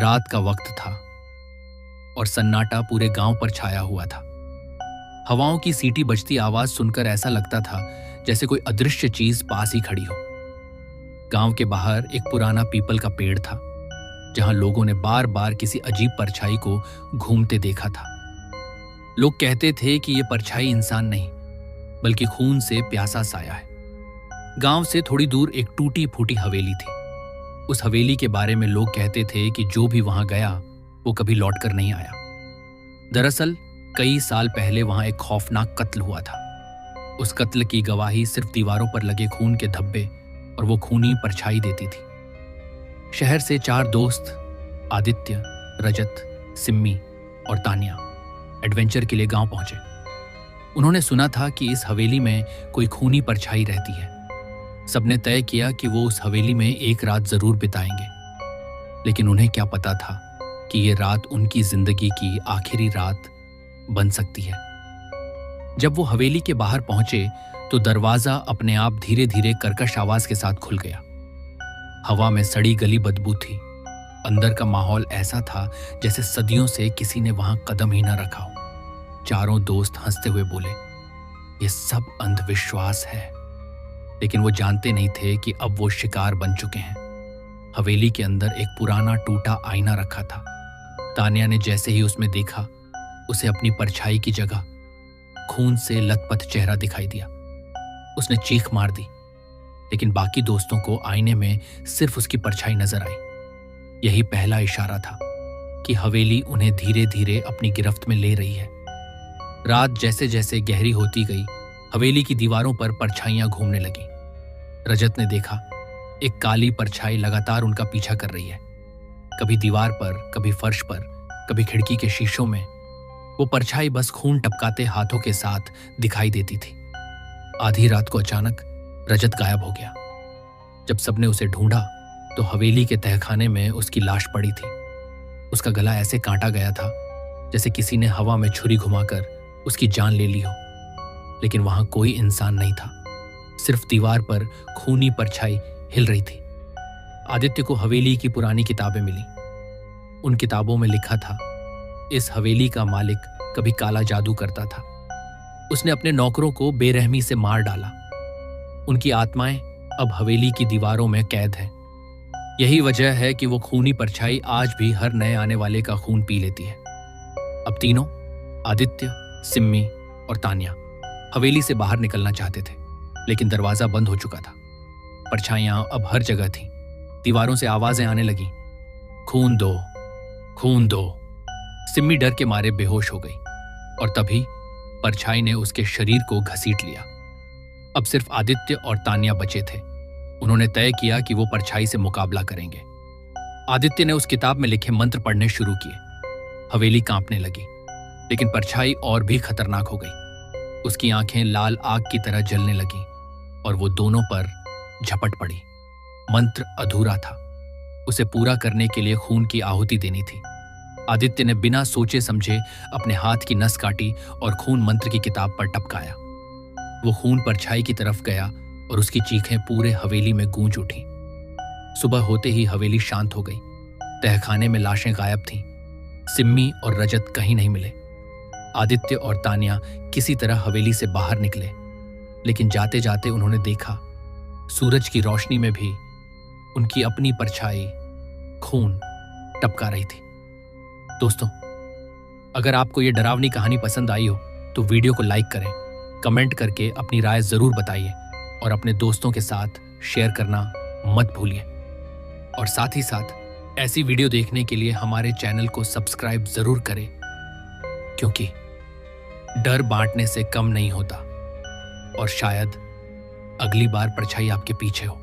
रात का वक्त था और सन्नाटा पूरे गांव पर छाया हुआ था। हवाओं की सीटी बजती आवाज सुनकर ऐसा लगता था जैसे कोई अदृश्य चीज पास ही खड़ी हो। गांव के बाहर एक पुराना पीपल का पेड़ था, जहां लोगों ने बार बार किसी अजीब परछाई को घूमते देखा था। लोग कहते थे कि यह परछाई इंसान नहीं, बल्कि खून से प्यासा साया है। गांव से थोड़ी दूर एक टूटी फूटी हवेली थी। उस हवेली के बारे में लोग कहते थे कि जो भी वहां गया वो कभी लौटकर नहीं आया। दरअसल कई साल पहले वहां एक खौफनाक कत्ल हुआ था। उस कत्ल की गवाही सिर्फ दीवारों पर लगे खून के धब्बे और वो खूनी परछाई देती थी। शहर से 4 दोस्त आदित्य, रजत, सिम्मी और तानिया एडवेंचर के लिए गांव पहुंचे। उन्होंने सुना था कि इस हवेली में कोई खूनी परछाई रहती है। सबने तय किया कि वो उस हवेली में एक रात जरूर बिताएंगे, लेकिन उन्हें क्या पता था कि ये रात उनकी जिंदगी की आखिरी रात बन सकती है। जब वो हवेली के बाहर पहुंचे तो दरवाजा अपने आप धीरे धीरे कर्कश आवाज के साथ खुल गया। हवा में सड़ी गली बदबू थी। अंदर का माहौल ऐसा था जैसे सदियों से किसी ने वहां कदम ही न रखा हो। चारों दोस्त हंसते हुए बोले, ये सब अंधविश्वास है। लेकिन वो जानते नहीं थे कि अब वो शिकार बन चुके हैं। हवेली के अंदर एक पुराना टूटा आईना रखा था। तानिया ने जैसे ही उसमें देखा, उसे अपनी परछाई की जगह खून से लथपथ चेहरा दिखाई दिया। उसने चीख मार दी, लेकिन बाकी दोस्तों को आईने में सिर्फ उसकी परछाई नजर आई। यही पहला इशारा था कि हवेली उन्हें धीरे धीरे अपनी गिरफ्त में ले रही है। रात जैसे जैसे गहरी होती गई, हवेली की दीवारों पर परछाइयां घूमने लगी। रजत ने देखा एक काली परछाई लगातार उनका पीछा कर रही है। कभी दीवार पर, कभी फर्श पर, कभी खिड़की के शीशों में। वो परछाई बस खून टपकाते हाथों के साथ दिखाई देती थी। आधी रात को अचानक रजत गायब हो गया। जब सबने उसे ढूंढा तो हवेली के तहखाने में उसकी लाश पड़ी थी। उसका गला ऐसे काटा गया था जैसे किसी ने हवा में छुरी घुमाकर उसकी जान ले ली हो। लेकिन वहां कोई इंसान नहीं था, सिर्फ दीवार पर खूनी परछाई हिल रही थी। आदित्य को हवेली की पुरानी किताबें मिली। उन किताबों में लिखा था, इस हवेली का मालिक कभी काला जादू करता था। उसने अपने नौकरों को बेरहमी से मार डाला। उनकी आत्माएं अब हवेली की दीवारों में कैद हैं। यही वजह है कि वो खूनी परछाई आज भी हर नए आने वाले का खून पी लेती है। अब तीनों, आदित्य, सिम्मी और तानिया, हवेली से बाहर निकलना चाहते थे, लेकिन दरवाजा बंद हो चुका था। परछाइयां अब हर जगह थीं। दीवारों से आवाजें आने लगीं, खून दो, खून दो। सिम्मी डर के मारे बेहोश हो गई और तभी परछाई ने उसके शरीर को घसीट लिया। अब सिर्फ आदित्य और तानिया बचे थे। उन्होंने तय किया कि वो परछाई से मुकाबला करेंगे। आदित्य ने उस किताब में लिखे मंत्र पढ़ने शुरू किए। हवेली कांपने लगी, लेकिन परछाई और भी खतरनाक हो गई। उसकी आंखें लाल आग की तरह जलने लगी और वो दोनों पर झपट पड़ी। मंत्र अधूरा था। उसे पूरा करने के लिए खून की आहुति देनी थी। आदित्य ने बिना सोचे समझे अपने हाथ की नस काटी और खून मंत्र की किताब पर टपकाया। वो खून परछाई की तरफ गया और उसकी चीखें पूरे हवेली में गूंज उठी। सुबह होते ही हवेली शांत हो गई। तहखाने में लाशें गायब थीं। सिम्मी और रजत कहीं नहीं मिले। आदित्य और तानिया किसी तरह हवेली से बाहर निकले, लेकिन जाते जाते उन्होंने देखा सूरज की रोशनी में भी उनकी अपनी परछाई खून टपका रही थी। दोस्तों, अगर आपको ये डरावनी कहानी पसंद आई हो तो वीडियो को लाइक करें, कमेंट करके अपनी राय जरूर बताइए और अपने दोस्तों के साथ शेयर करना मत भूलिए। और साथ ही साथ ऐसी वीडियो देखने के लिए हमारे चैनल को सब्सक्राइब जरूर करें, क्योंकि डर बांटने से कम नहीं होता और शायद अगली बार परछाई आपके पीछे हो।